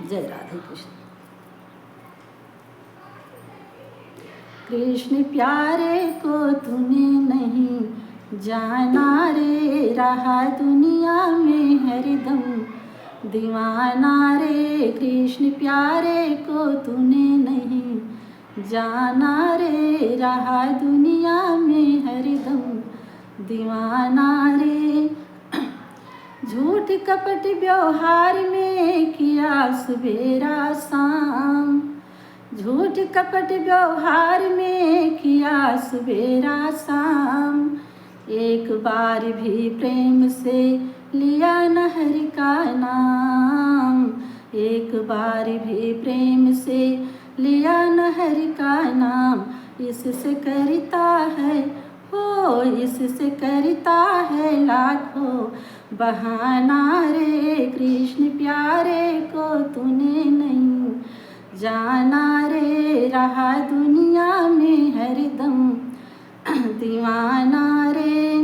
जय राधे कृष्ण। कृष्ण प्यारे को तूने नहीं जाना रे, रहा दुनिया में हरदम दीवाना रे। कृष्ण प्यारे को तूने नहीं जाना रे, रहा दुनिया में हरदम दीवाना रे। झूठ कपट व्यवहार में किया सवेरा शाम, झूठ कपट व्यवहार में किया सवेरा शाम। एक बार भी प्रेम से लिया न हरि का नाम, एक बार भी प्रेम से लिया न हरि का नाम। इससे करता है हो, इससे करता है लाखों बहाना रे। कृष्ण प्यारे को तूने नहीं जाना रे, रहा दुनिया में हरदम दीवाना रे।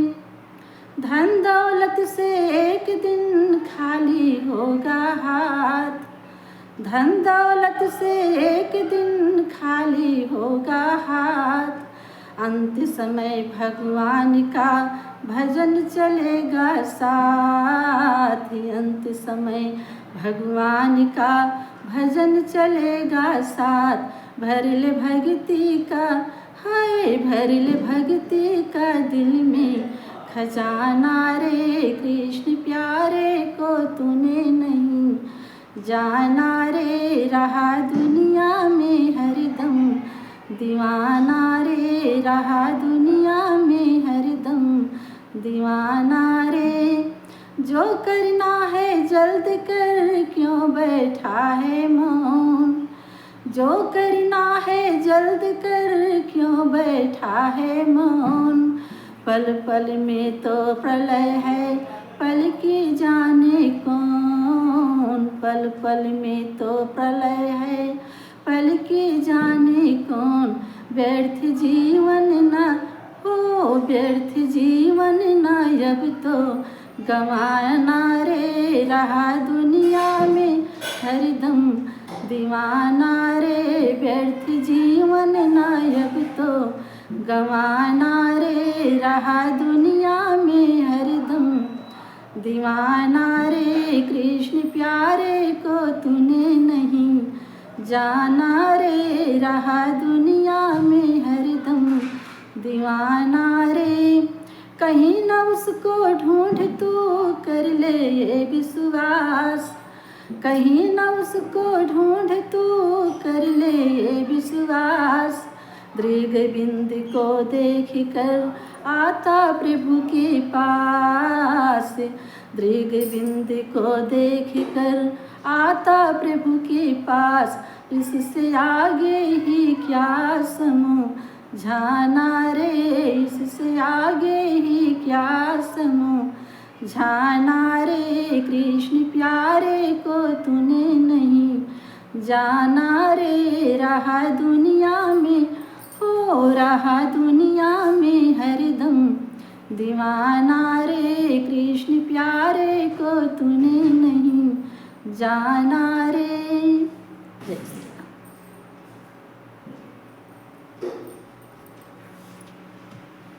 धन दौलत से एक दिन खाली होगा हाथ, धन दौलत से एक दिन खाली होगा हाथ। अंत समय भगवान का भजन चलेगा साथ, अंत समय भगवान का भजन चलेगा साथ। भर ले भक्ति का हाय, भर ले भक्ति का दिल में खजाना रे। कृष्ण प्यारे को तूने नहीं जाना रे, रहा दुनिया में हरदम दीवाना रे, रहा दुनिया में हरदम दीवाना रे। जो करना है जल्द कर, क्यों बैठा है मौन, जो करना है जल्द कर, क्यों बैठा है मौन। पल पल में तो प्रलय है, पल की जाने कौन, पल पल में तो प्रलय है, पल की जाने कौन। व्यर्थ जीवन न हो, व्यर्थ जीवन न अब तो गंवाना रे, रहा दुनिया में हरदम दीवाना रे। व्यर्थ जीवन न अब तो गंवाना रे, रहा दुनिया में हरदम दीवाना रे। कृष्ण प्यारे को तूने नहीं जाना रे, रहा दुनिया में हरदम दीवाना रे। कहीं न उसको ढूंढ तू कर ले ये विश्वास, कहीं न उसको ढूंढ तू कर ले ये विश्वास। दृग बिंद को देख कर आता प्रभु के पास, दृग बिंद को देख कर आता प्रभु के पास। इससे आगे ही क्या समझाना रे, इससे आगे ही क्या समझाना रे। कृष्ण प्यारे को तूने नहीं जाना रे, रहा दुनिया में हो, रहा दुनिया में हरदम दीवाना रे। कृष्ण प्यारे को तूने नहीं जाना रे।